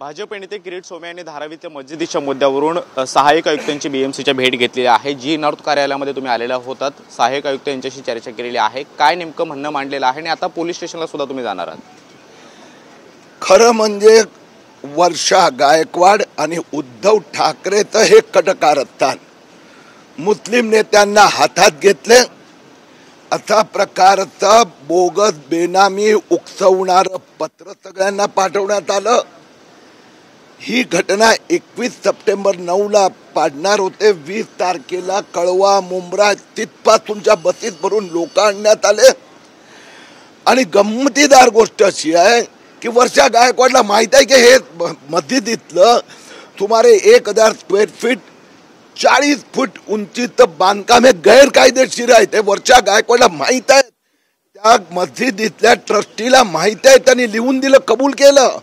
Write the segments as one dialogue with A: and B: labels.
A: भाजप नेते किरीट सोमय्या यांनी धारावीच्या मस्जिदीच्या मुद्द्यावरून सहाय्यक आयुक्तांची बीएमसीच्या भेट घेतलेली आहे। जी नॉर्थ कार्यालयामध्ये तुम्ही आलेला होतात, सहाय्यक आयुक्त यांच्याशी चर्चा केलेली आहे। काय नेमकं म्हणणं मांडलेलं आहे आणि आता पोलीस स्टेशनला सुद्धा तुम्ही जाणार आहात?
B: खरं म्हणजे वर्षा गायकवाड आणि उद्धव ठाकरेचं हे कटकारस्थान मुस्लिम नेत्यांना हातात घेतले, असा प्रकारचा बोगस बेनामी उकसवणारं पत्र सगळ्यांना पाठवण्यात आलं। ही घटना 21 सप्टेंबर 9ला पाडणार होते। 20 तारखेला कळवा मुंब्रा तिथपासूनच्या बसीत भरून लोक आणण्यात आले। आणि गंमतीदार गोष्ट अशी आहे की वर्षा गायकवाडला माहित आहे की हे मस्जिदीतलं सुमारे 1000 स्क्वेअर फीट 40 फूट उंचीचं बांधकाम हे गैरकायदेशीर आहे। ते वर्षा गायकवाडला माहित आहे, त्या मस्जिदीतल्या ट्रस्टीला माहित आहे, त्यांनी लिहून दिलं, कबूल केलं।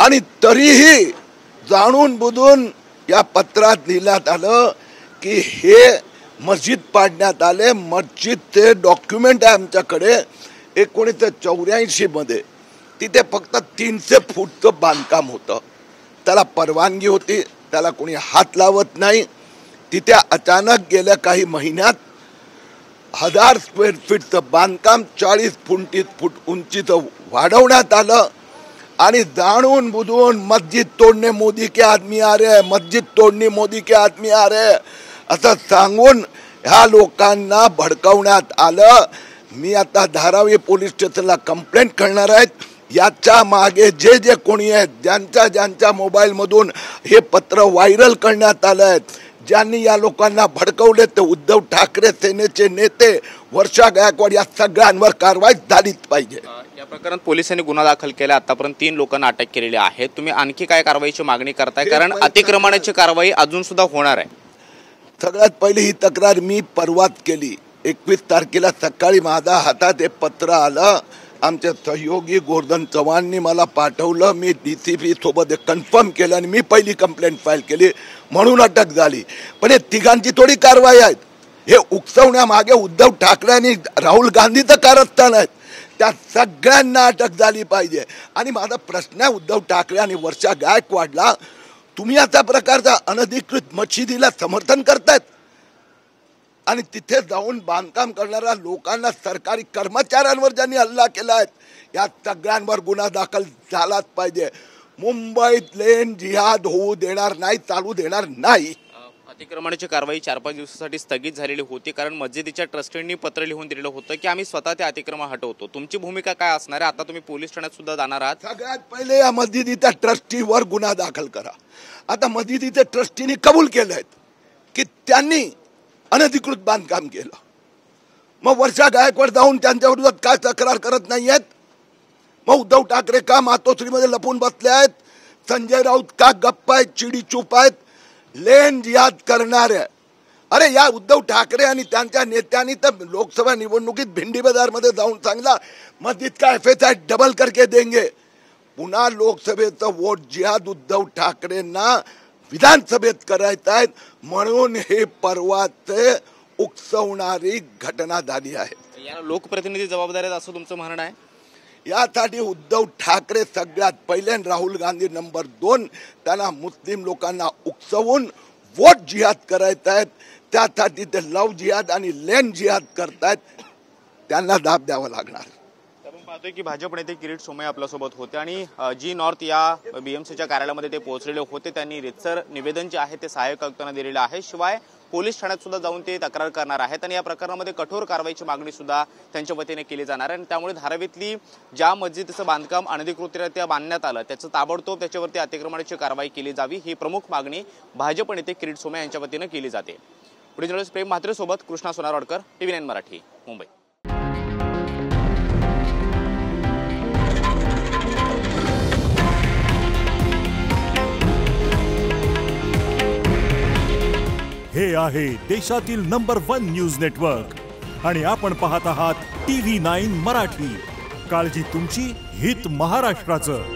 B: आणि तरीही जाणून बुजून या पत्रात लिहिण्यात आलं की हे मस्जिद पाडण्यात आले। मस्जिदचे डॉक्युमेंट आहे आमच्याकडे 1984 मध्ये। तिथे फक्त 300 फूटचं बांधकाम होतं, त्याला परवानगी होती, त्याला कोणी हात लावत नाही। तिथे अचानक गेल्या काही महिन्यात 1000 स्क्वेअर फीटचं बांधकाम 40 फूट उंचीचं वाढवण्यात आलं। आणि जाणून बुजून मस्जिद तोडणे मोदी के आदमी आ रहे, मस्जिद तोडणे मोदी के आदमी आ रहे असं सांगून ह्या लोकांना भडकवण्यात आलं। मी आता धारावी पोलीस स्टेशनला कंप्लेंट करणार आहे। याच्या मागे जे जे कोणी आहेत, ज्यांच्या मोबाईल मधून हे पत्र व्हायरल करण्यात आलंय, ज्यांनी या लोकांना भडकवले, ते उद्धव ठाकरे सेनेचे नेते वर्षा गायकवाड, या सगळ्यांवर कारवाई झालीच पाहिजे।
A: या प्रकरणात पोलिसांनी गुन्हा दाखल केला, आतापर्यंत 3 लोकांना अटक केलेली आहे। तुम्ही आणखी काय कारवाईची मागणी करताय? कारण अतिक्रमणाची कारवाई अजून सुद्धा होणार आहे।
B: सगळ्यात पहिली ही तक्रार मी परवाच केली। 21 तारखेला सकाळी माझ्या हातात हे पत्र आलं, आमचे सहयोगी गोवर्धन चव्हाणनी मला पाठवलं। मी डीसीपी सोबत कन्फर्म केलं आणि मी पहिली कंप्लेंट फाईल केली, म्हणून अटक झाली। पण हे तिघांची थोडी कारवाई आहे, हे उकसवण्यामागे उद्धव ठाकरे आणि राहुल गांधीचं कारस्थान आहे। त्या सगळ्यांना अटक झाली पाहिजे। आणि माझा प्रश्न आहे उद्धव ठाकरे आणि वर्षा गायकवाडला, तुम्ही अशा प्रकारचा अनधिकृत मशिदीला समर्थन करतायत आणि तिथे जाऊन बांधकाम करणाऱ्या लोकांना, सरकारी कर्मचाऱ्यांवर ज्यांनी हल्ला केला आहे, या सगळ्यांवर गुन्हा दाखल झालाच पाहिजे। मुंबईत लेन जिहाद होऊ देणार नाही, चालू देणार नाही।
A: अतिक्रमणाची कारवाई 4-5 दिवसासाठी स्थगित झालेली होती, कारण मस्जिदीच्या ट्रस्टींनी पत्र लिहून दिलेलं होतं की आम्ही स्वतः ते अतिक्रमण हटवतो। तुमची भूमिका काय असणार आहे? आता तुम्ही पोलीस ठाण्यात सुद्धा जाणार आहात।
B: सगळ्यात पहिले या मस्जिदीच्या ट्रस्टीवर गुन्हा दाखल करा। आता मस्जिदीच्या ट्रस्टीने कबूल केलंय की त्यांनी अनधिकृत बांधकाम केलं, मग वर्षा गायकवाड जाऊन त्यांच्या विरोधात काय तक्रार करत नाहीयेत? मग उद्धव ठाकरे का मातोश्रीमध्ये लपून बसले आहेत? संजय राऊत का गप्प आहेत, चिडी चूप आहेत? लेन जिहाद करणारे, अरे या उद्धव ठाकरे आणि त्यांच्या नेत्यांनी तर लोकसभा निवडणुकीत भिंडी बाजारमध्ये जाऊन सांगला मस्जिद का FSI डबल करके देंगे। पुन्हा लोकसभेचं वोट जिहाद उद्धव ठाकरेंना विधानसभेत करायचं आहे, म्हणून हे परवाचे उकसवणारी घटना झाली आहे।
A: या लोकप्रतिनिधी जबाबदार आहेत असं तुमचं म्हणणं आहे?
B: यासाठी उद्धव ठाकरे सगळ्यात पहिले आणि राहुल गांधी नंबर 2, त्यांना मुस्लिम लोकांना उकसवून वोट जिहाद करायचं आहे। त्यासाठी ते लव जिहाद आणि लेन जिहाद करतायत, त्यांना दाब द्यावा लागणार।
A: पाहतोय की भाजप नेते किरीट सोमय्या आपल्यासोबत होते आणि जी नॉर्थ या बीएमसीच्या कार्यालयामध्ये ते पोहोचलेले होते। त्यांनी रितसर निवेदन जे आहे ते सहाय्यक आयुक्तांना दिलेलं आहे, शिवाय पोलीस ठाण्यात सुद्धा जाऊन ते तक्रार करणार आहेत आणि या प्रकरणामध्ये कठोर कारवाईची मागणी सुद्धा त्यांच्या वतीने केली जाणार आहे। आणि त्यामुळे धारावीतली ज्या मस्जिदीचं बांधकाम अनधिकृतरित्या बांधण्यात आलं, त्याचं ताबडतोब त्याच्यावरती अतिक्रमणाची कारवाई केली जावी, ही प्रमुख मागणी भाजप नेते किरीट सोमय्या यांच्या वतीने केली जाते। पुढे जर्नलिस्ट प्रेम म्हात्रे सोबत कृष्णा सोनारवाडकर, TV9 मराठी, मुंबई।
C: हे आहे देशातील नंबर 1 न्यूज नेटवर्क आणि आपण पाहत आहात TV9 मराठी। काळजी तुमची, हित महाराष्ट्राचं।